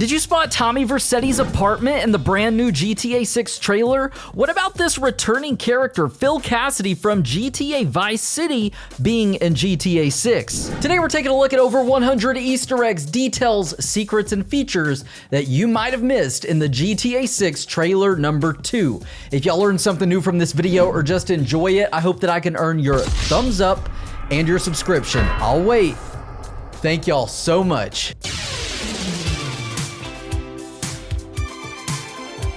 Did you spot Tommy Vercetti's apartment in the brand new GTA 6 trailer? What about this returning character, Phil Cassidy from GTA Vice City, being in GTA 6? Today we're taking a look at over 100 Easter eggs, details, secrets, and features that you might have missed in the GTA 6 trailer number 2. If y'all learned something new from this video or just enjoy it, I hope that I can earn your thumbs up and your subscription. I'll wait. Thank y'all so much.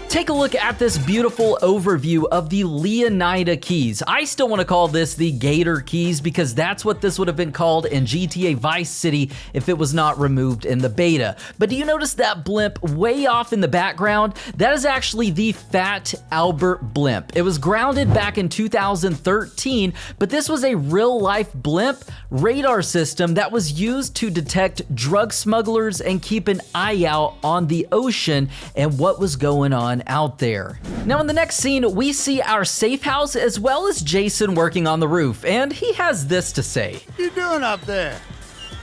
Take a look at this beautiful overview of the Leonida keys. I still want to call this the Gator keys because that's what this would have been called in GTA Vice City if it was not removed in the beta. But do you notice that blimp way off in the background? That is actually the Fat Albert blimp. It was grounded back in 2013, but this was a real-life blimp radar system that was used to detect drug smugglers and keep an eye out on the ocean and what was going on out there. Now in the next scene, we see our safe house as well as Jason working on the roof, and he has this to say. What you doing up there?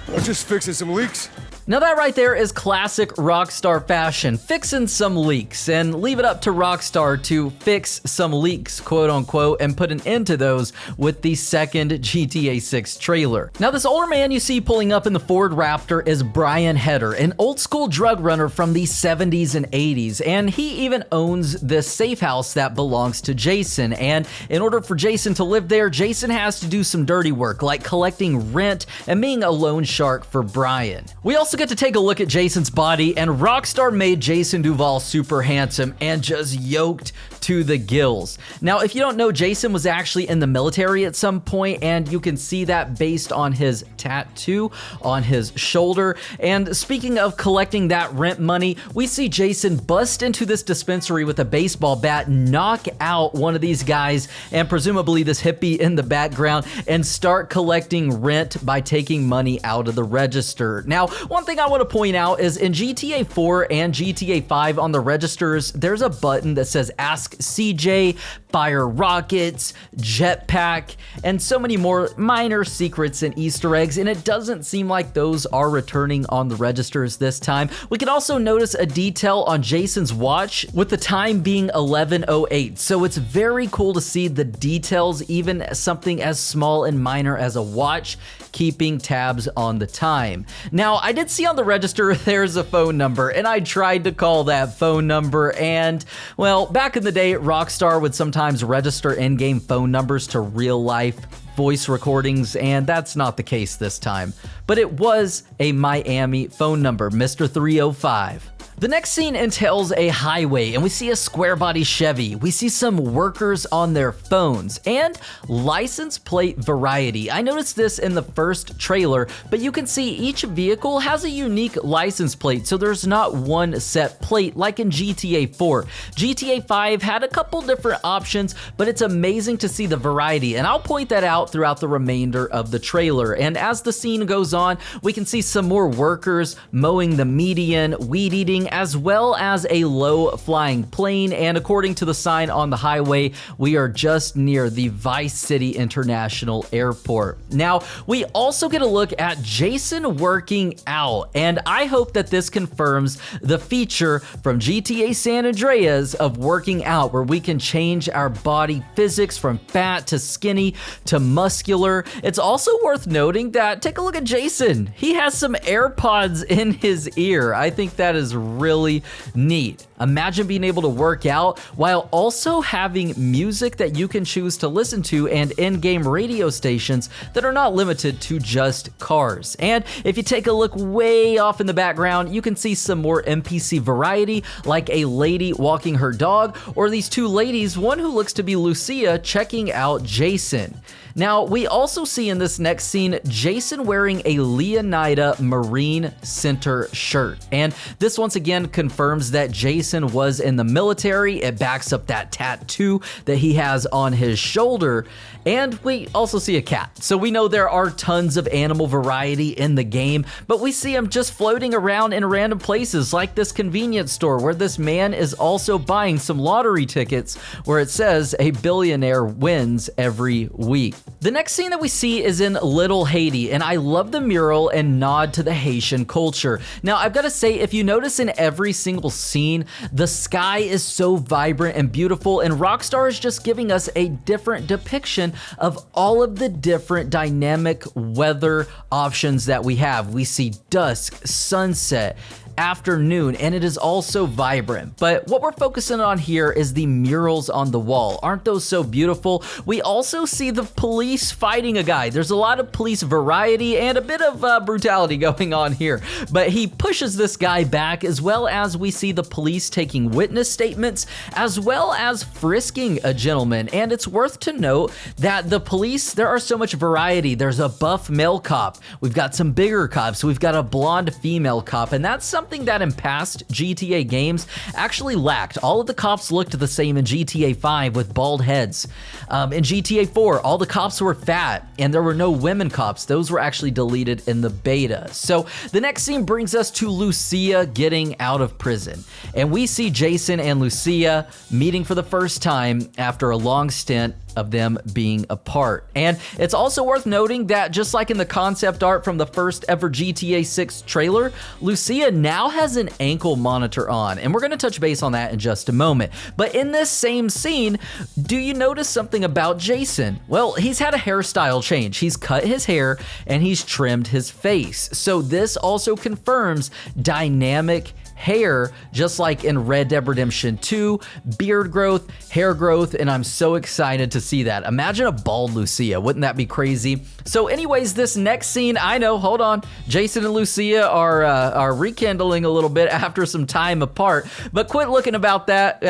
I'm just fixing some leaks. Now that right there is classic Rockstar fashion, fixing some leaks, and leave it up to Rockstar to fix some leaks, quote unquote, and put an end to those with the second GTA 6 trailer. Now this older man you see pulling up in the Ford Raptor is Brian Heder, an old school drug runner from the 70s and 80s, and he even owns this safe house that belongs to Jason, and in order for Jason to live there, Jason has to do some dirty work like collecting rent and being a loan shark for Brian. We also get to take a look at Jason's body, and Rockstar made Jason Duval super handsome and just yoked to the gills. Now, if you don't know, Jason was actually in the military at some point, and you can see that based on his tattoo on his shoulder. And speaking of collecting that rent money, we see Jason bust into this dispensary with a baseball bat, knock out one of these guys, and presumably this hippie in the background, and start collecting rent by taking money out of the register. Now, one thing I want to point out is in GTA 4 and GTA 5 on the registers, there's a button that says Ask CJ, Fire Rockets, Jetpack, and so many more minor secrets and Easter eggs, and it doesn't seem like those are returning on the registers this time. We can also notice a detail on Jason's watch with the time being 11:08, so it's very cool to see the details, even something as small and minor as a watch, keeping tabs on the time. Now, I did see on the register there's a phone number, and I tried to call that phone number, and, well, back in the day, Rockstar would sometimes register in-game phone numbers to real-life voice recordings, and that's not the case this time. But it was a Miami phone number, Mr. 305. The next scene entails a highway, and we see a square body Chevy. We see some workers on their phones, and license plate variety. I noticed this in the first trailer, but you can see each vehicle has a unique license plate, so there's not one set plate like in GTA 4. GTA 5 had a couple different options, but it's amazing to see the variety, and I'll point that out throughout the remainder of the trailer. And as the scene goes on, we can see some more workers mowing the median, weed eating, as well as a low-flying plane, and according to the sign on the highway, we are just near the Vice City International Airport. Now, we also get a look at Jason working out, and I hope that this confirms the feature from GTA San Andreas of working out, where we can change our body physics from fat to skinny to muscular. It's also worth noting that, take a look at Jason. He has some AirPods in his ear. I think that is really neat. Imagine being able to work out while also having music that you can choose to listen to and in-game radio stations that are not limited to just cars. And if you take a look way off in the background, you can see some more NPC variety, like a lady walking her dog, or these two ladies, one who looks to be Lucia, checking out Jason. Now, we also see in this next scene, Jason wearing a Leonida Marine Center shirt. And this once again confirms that Jason was in the military. It backs up that tattoo that he has on his shoulder. And we also see a cat. So we know there are tons of animal variety in the game, but we see him just floating around in random places like this convenience store where this man is also buying some lottery tickets where it says a billionaire wins every week. The next scene that we see is in Little Haiti, and I love the mural and nod to the Haitian culture. Now, I've got to say, if you notice in every single scene, the sky is so vibrant and beautiful, and Rockstar is just giving us a different depiction of all of the different dynamic weather options that we have. We see dusk, sunset, afternoon, and it is also vibrant. But what we're focusing on here is the murals on the wall. Aren't those so beautiful? We also see the police fighting a guy. There's a lot of police variety and a bit of brutality going on here, but he pushes this guy back, as well as we see the police taking witness statements, as well as frisking a gentleman. And it's worth to note that the police, there are so much variety. There's a buff male cop, we've got some bigger cops, we've got a blonde female cop, and that's something that in past GTA games actually lacked. All of the cops looked the same in GTA 5 with bald heads. In GTA 4, all the cops were fat and there were no women cops. Those were actually deleted in the beta. So the next scene brings us to Lucia getting out of prison. And we see Jason and Lucia meeting for the first time after a long stint of them being apart. And it's also worth noting that just like in the concept art from the first ever GTA 6 trailer, Lucia now has an ankle monitor on, and we're going to touch base on that in just a moment. But in this same scene, do you notice something about Jason? Well, he's had a hairstyle change. He's cut his hair and he's trimmed his face. So this also confirms dynamic hair, just like in Red Dead Redemption 2, beard growth, hair growth, and I'm so excited to see that. Imagine a bald Lucia, wouldn't that be crazy? So anyways, this next scene, I know, hold on, Jason and Lucia are rekindling a little bit after some time apart, but quit looking about that,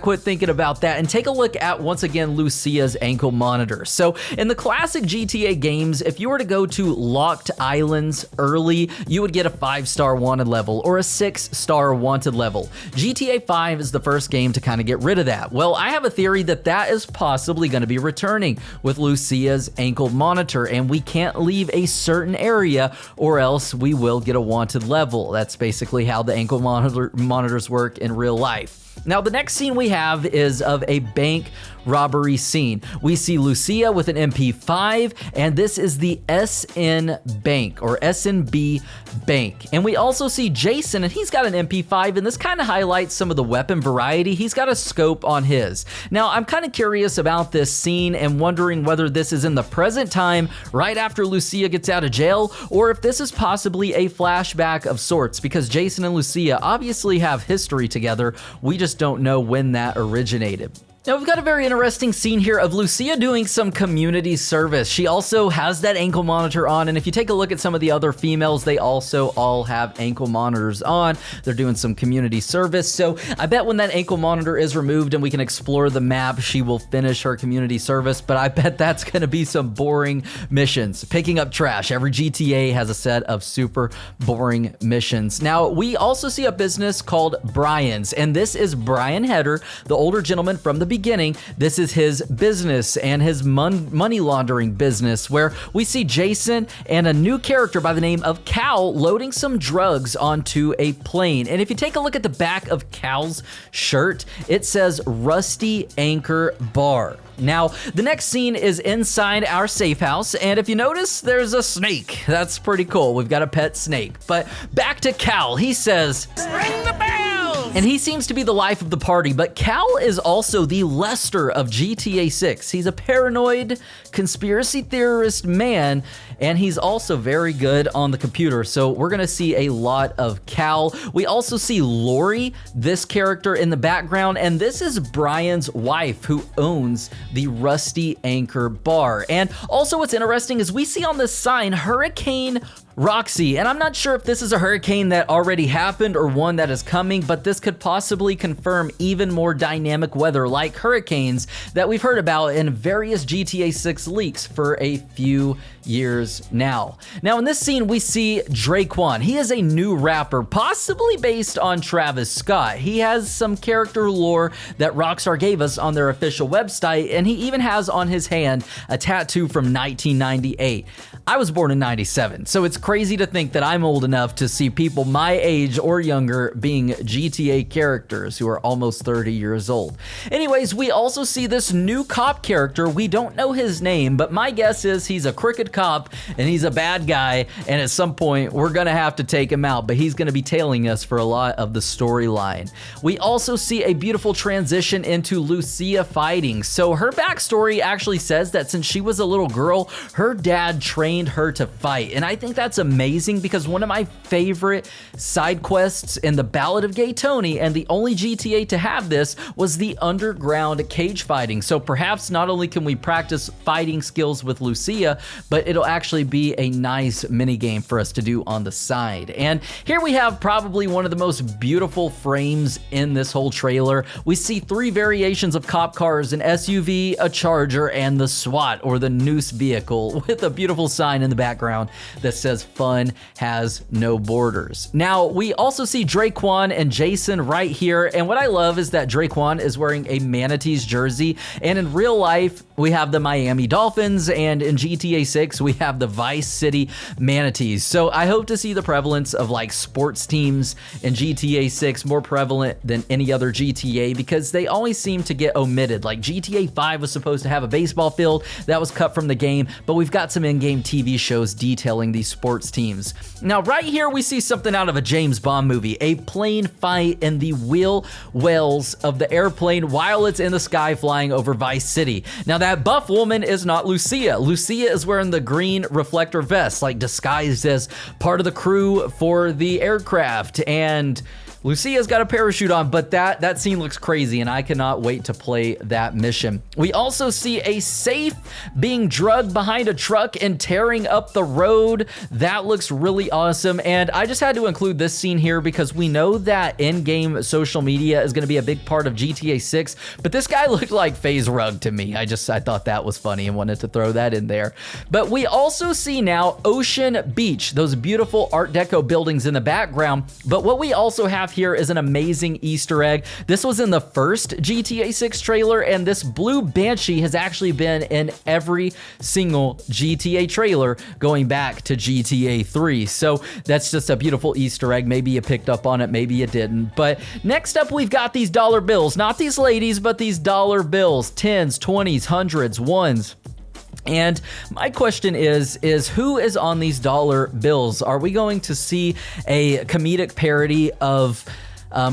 quit thinking about that, and take a look at, once again, Lucia's ankle monitor. So in the classic GTA games, if you were to go to locked islands early, you would get a 5-star wanted level or a 6-star wanted level. GTA 5 is the first game to kind of get rid of that. Well, I have a theory that that is possibly going to be returning with Lucia's ankle monitor, and we can't leave a certain area or else we will get a wanted level. That's basically how the ankle monitors work in real life. Now, the next scene we have is of a bank robbery scene. We see Lucia with an MP5, and this is the SN Bank or SNB Bank. And we also see Jason, and he's got an MP5, and this kind of highlights some of the weapon variety. He's got a scope on his. Now, I'm kind of curious about this scene and wondering whether this is in the present time, right after Lucia gets out of jail, or if this is possibly a flashback of sorts, because Jason and Lucia obviously have history together. We just don't know when that originated. Now, we've got a very interesting scene here of Lucia doing some community service. She also has that ankle monitor on, and if you take a look at some of the other females, they also all have ankle monitors on. They're doing some community service, so I bet when that ankle monitor is removed and we can explore the map, she will finish her community service, but I bet that's going to be some boring missions. Picking up trash. Every GTA has a set of super boring missions. Now, we also see a business called Brian's, and this is Brian Heder, the older gentleman from the beginning. This is his business and his money laundering business, where we see Jason and a new character by the name of Cal loading some drugs onto a plane. And if you take a look at the back of Cal's shirt, it says Rusty Anchor Bar. Now, the next scene is inside our safe house, and if you notice, there's a snake. That's pretty cool. We've got a pet snake. But back to Cal. He says, "Ring the bell!" And he seems to be the life of the party, but Cal is also the Lester of GTA 6. He's a paranoid conspiracy theorist man, and he's also very good on the computer, so we're gonna see a lot of Cal. We also see Lori, this character in the background, and this is Brian's wife who owns the Rusty Anchor Bar. And also what's interesting is we see on this sign Hurricane Roxy, and I'm not sure if this is a hurricane that already happened or one that is coming, but this could possibly confirm even more dynamic weather like hurricanes that we've heard about in various GTA 6 leaks for a few years now. Now, in this scene, we see Draquan. He is a new rapper, possibly based on Travis Scott. He has some character lore that Rockstar gave us on their official website, and he even has on his hand a tattoo from 1998. I was born in 97, so it's crazy to think that I'm old enough to see people my age or younger being GTA characters who are almost 30 years old. Anyways, we also see this new cop character. We don't know his name, but my guess is he's a crooked cop and he's a bad guy, and at some point we're gonna have to take him out, but he's gonna be tailing us for a lot of the storyline. We also see a beautiful transition into Lucia fighting. So her backstory actually says that since she was a little girl, her dad trained her to fight, and I think that's amazing because one of my favorite side quests in the Ballad of Gay Tony, and the only GTA to have this, was the underground cage fighting. So perhaps not only can we practice fighting skills with Lucia, but it'll actually be a nice mini game for us to do on the side. And here we have probably one of the most beautiful frames in this whole trailer. We see 3 variations of cop cars: an SUV, a Charger, and the SWAT, or the Noose vehicle, with a beautiful sign in the background that says "Fun has no borders." Now, we also see Draquan and Jason right here, and what I love is that Draquan is wearing a Manatees jersey, and in real life, we have the Miami Dolphins, and in GTA 6, we have the Vice City Manatees. So I hope to see the prevalence of like sports teams in GTA 6 more prevalent than any other GTA, because they always seem to get omitted. Like GTA 5 was supposed to have a baseball field that was cut from the game, but we've got some in-game TV shows detailing these sports teams. Now, right here, we see something out of a James Bond movie, a plane fight in the wheel wells of the airplane while it's in the sky flying over Vice City. Now, that buff woman is not Lucia. Lucia is wearing the green reflector vest, like disguised as part of the crew for the aircraft, and Lucia's got a parachute on, but that scene looks crazy, and I cannot wait to play that mission. We also see a safe being drugged behind a truck and tearing up the road. That looks really awesome, and I just had to include this scene here because we know that in-game social media is going to be a big part of GTA 6, but this guy looked like FaZe Rug to me. I thought that was funny and wanted to throw that in there. But we also see now Ocean Beach, those beautiful Art Deco buildings in the background, but what we also have here is an amazing Easter egg. This was in the first GTA 6 trailer, and this blue Banshee has actually been in every single GTA trailer going back to GTA 3. So that's just a beautiful Easter egg. Maybe you picked up on it, maybe you didn't. But next up, we've got these dollar bills. Not these ladies, but these dollar bills. 10s, 20s, 100s, 1s. And my question is who is on these dollar bills? Are we going to see a comedic parody of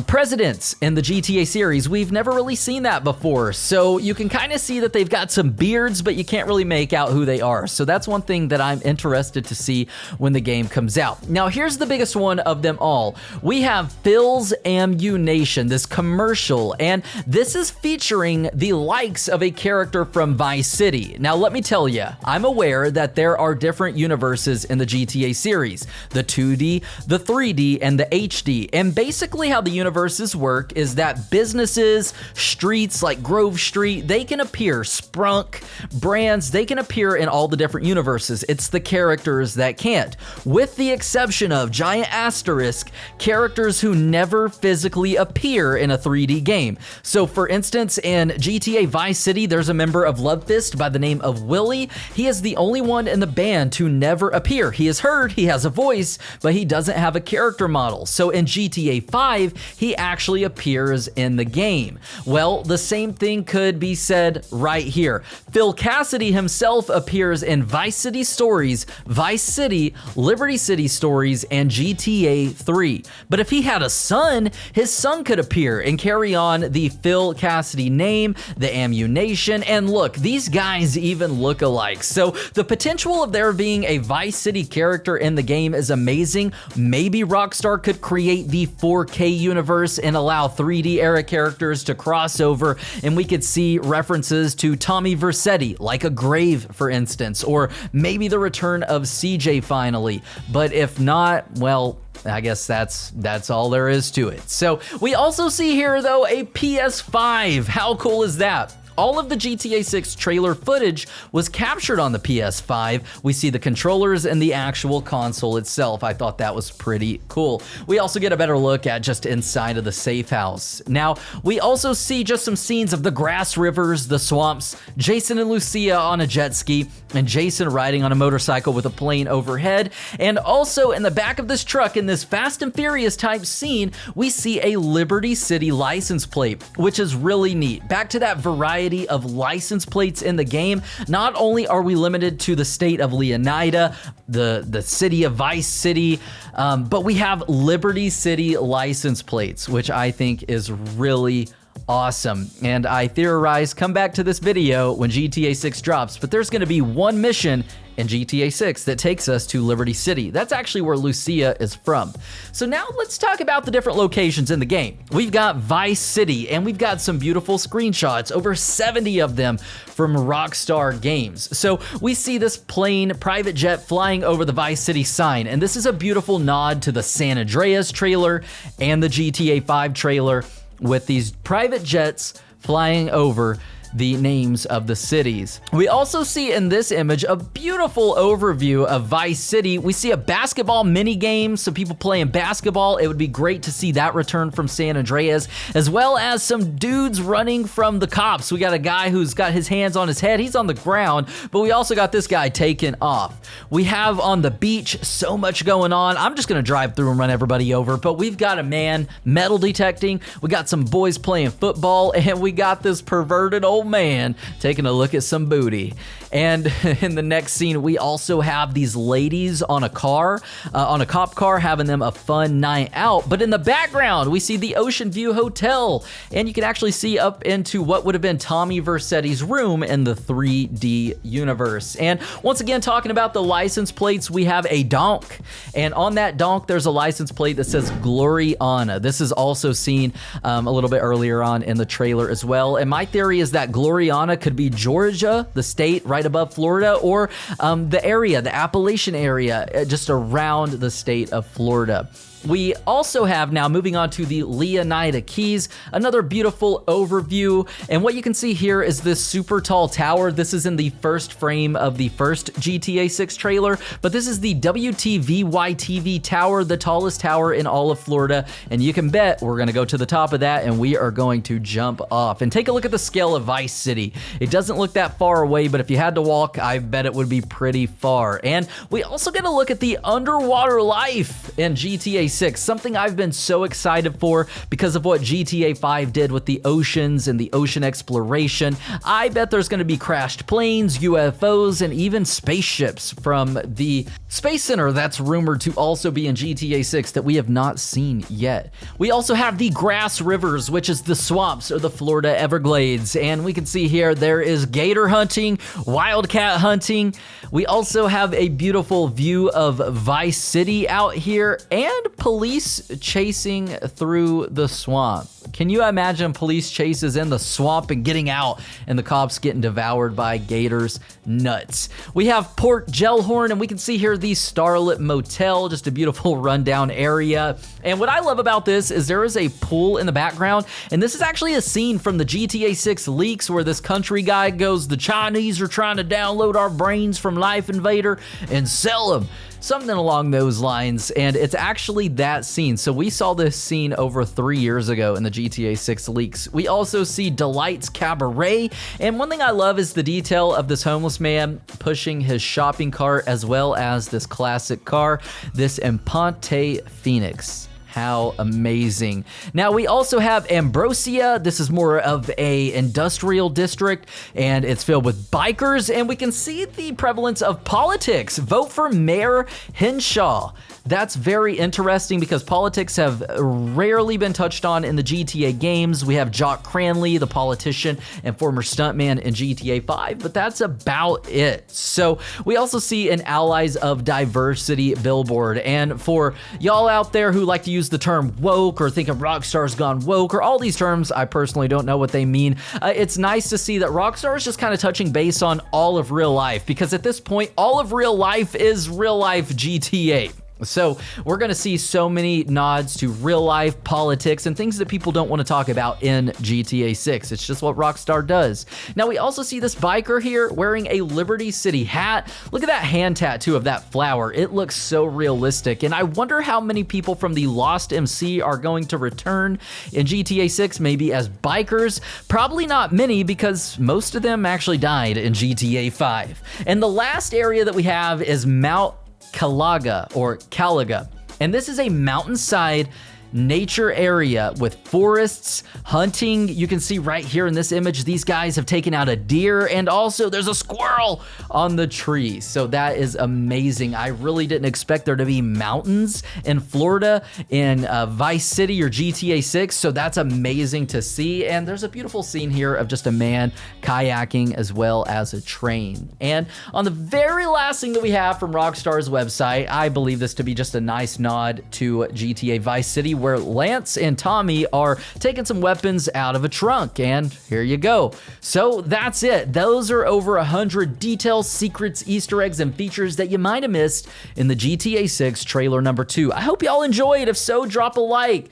presidents in the GTA series? We've never really seen that before, so you can kind of see that they've got some beards, but you can't really make out who they are. So that's one thing that I'm interested to see when the game comes out. Now, here's the biggest one of them all. We have Phil's Ammunition, this commercial, and this is featuring the likes of a character from Vice City. Now, let me tell you, I'm aware that there are different universes in the GTA series, the 2D, the 3D, and the HD, and basically how the universes work is that businesses, streets like Grove Street, they can appear, Sprunk, brands, they can appear in all the different universes. It's the characters that can't, with the exception of giant asterisk, characters who never physically appear in a 3D game. So for instance, in GTA Vice City, there's a member of Love Fist by the name of Willie. He is the only one in the band to never appear. He is heard, he has a voice, but he doesn't have a character model. So in GTA 5, he actually appears in the game. Well, the same thing could be said right here. Phil Cassidy himself appears in Vice City Stories, Vice City, Liberty City Stories, and GTA 3. But if he had a son, his son could appear and carry on the Phil Cassidy name, the ammunition, and look, these guys even look alike. So the potential of there being a Vice City character in the game is amazing. Maybe Rockstar could create the 4K universe and allow 3D era characters to cross over, and we could see references to Tommy Vercetti, like a grave, for instance, or maybe the return of CJ finally. But if not, well, I guess that's all there is to it. So we also see here, though, a PS5. How cool is that? all of the GTA 6 trailer footage was captured on the PS5. We see the controllers and the actual console itself. I thought that was pretty cool. We also get a better look at just inside of the safe house. Now, we also see just some scenes of the grass rivers, the swamps, Jason and Lucia on a jet ski, and Jason riding on a motorcycle with a plane overhead. And also in the back of this truck, in this Fast and Furious type scene, we see a Liberty City license plate, which is really neat. Back to that variety of license plates in the game. Not only are we limited to the state of Leonida, the city of Vice City, but we have Liberty City license plates, which I think is really awesome. And I theorize, come back to this video when GTA 6 drops, but there's going to be one mission in GTA 6 that takes us to Liberty City. That's actually where Lucia is from. So now let's talk about the different locations in the game. We've got Vice City, and we've got some beautiful screenshots, over 70 of them from Rockstar Games. So we see this plane, private jet flying over the Vice City sign, and this is a beautiful nod to the San Andreas trailer and the GTA 5 trailer, with these private jets flying over the names of the cities. We also see in this image a beautiful overview of Vice City. We see a basketball mini game, so people playing basketball. It would be great to see that return from San Andreas, as well as some dudes running from the cops. We got a guy who's got his hands on his head. He's on the ground, but we also got this guy taken off. We have on the beach so much going on. I'm just gonna drive through and run everybody over, but we've got a man metal detecting. We got some boys playing football, and we got this perverted old man taking a look at some booty. And in the next scene, we also have these ladies on a car, on a cop car, having them a fun night out. But in the background, we see the Ocean View Hotel, and you can actually see up into what would have been Tommy Vercetti's room in the 3D universe. And once again, talking about the license plates, we have a donk, and on that donk, there's a license plate that says Gloriana. This is also seen a little bit earlier on in the trailer as well. And my theory is that Gloriana could be Georgia, the state right above Florida, or the area, the Appalachian area, just around the state of Florida. We also have, now moving on to the Leonida Keys, another beautiful overview. And what you can see here is this super tall tower. This is in the first frame of the first GTA 6 trailer, but this is the WTVY-TV tower, the tallest tower in all of Florida. And you can bet we're gonna go to the top of that and we are going to jump off. And take a look at the scale of Vice City. It doesn't look that far away, but if you had to walk, I bet it would be pretty far. And we also get a look at the underwater life in GTA 6, something I've been so excited for because of what GTA 5 did with the oceans and the ocean exploration. I bet there's going to be crashed planes, UFOs, and even spaceships from the Space Center that's rumored to also be in GTA 6 that we have not seen yet. We also have the grass rivers, which is the swamps or the Florida Everglades, and we can see here there is gator hunting, wildcat hunting. We also have a beautiful view of Vice City out here, and police chasing through the swamp. Can you imagine police chases in the swamp and getting out and the cops getting devoured by gators? Nuts. We have Port Gellhorn, and we can see here the Starlit Motel, just a beautiful rundown area. And what I love about this is there is a pool in the background, and this is actually a scene from the GTA 6 leaks where this country guy goes, "The Chinese are trying to download our brains from Life Invader and sell them." Something along those lines, and it's actually that scene. So we saw this scene over 3 years ago in the GTA 6 leaks. We also see Delight's Cabaret, and one thing I love is the detail of this homeless man pushing his shopping cart, as well as this classic car, this Imponte Phoenix. How amazing. Now we also have Ambrosia. This is more of a industrial district, and it's filled with bikers, and we can see the prevalence of politics. Vote for Mayor Henshaw. That's very interesting because politics have rarely been touched on in the GTA games. We have Jock Cranley, the politician and former stuntman in GTA 5, but that's about it. So we also see an Allies of Diversity billboard, and for y'all out there who like to use the term woke or think of Rockstar's gone woke or all these terms, I personally don't know what they mean. It's nice to see that Rockstar is just kind of touching base on all of real life, because at this point, all of real life is real life GTA. So we're going to see so many nods to real life politics and things that people don't want to talk about in GTA 6. It's just what Rockstar does. Now we also see this biker here wearing a Liberty City hat. Look at that hand tattoo of that flower. It looks so realistic. And I wonder how many people from the Lost MC are going to return in GTA 6, maybe as bikers. Probably not many because most of them actually died in GTA 5. And the last area that we have is Mount Calaga. And this is a mountainside nature area with forests, hunting. You can see right here in this image, these guys have taken out a deer, and also there's a squirrel on the tree. So that is amazing. I really didn't expect there to be mountains in Florida in Vice City or GTA 6. So that's amazing to see. And there's a beautiful scene here of just a man kayaking as well as a train. And on the very last thing that we have from Rockstar's website, I believe this to be just a nice nod to GTA Vice City, where Lance and Tommy are taking some weapons out of a trunk, and here you go. So that's it. Those are over 100 details, secrets, Easter eggs, and features that you might have missed in the GTA 6 trailer number 2. I hope y'all enjoyed. If so, drop a like,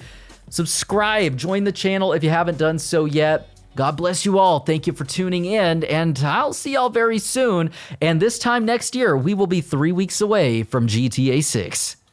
subscribe, join the channel if you haven't done so yet. God bless you all. Thank you for tuning in, and I'll see y'all very soon. And this time next year, we will be 3 weeks away from GTA 6.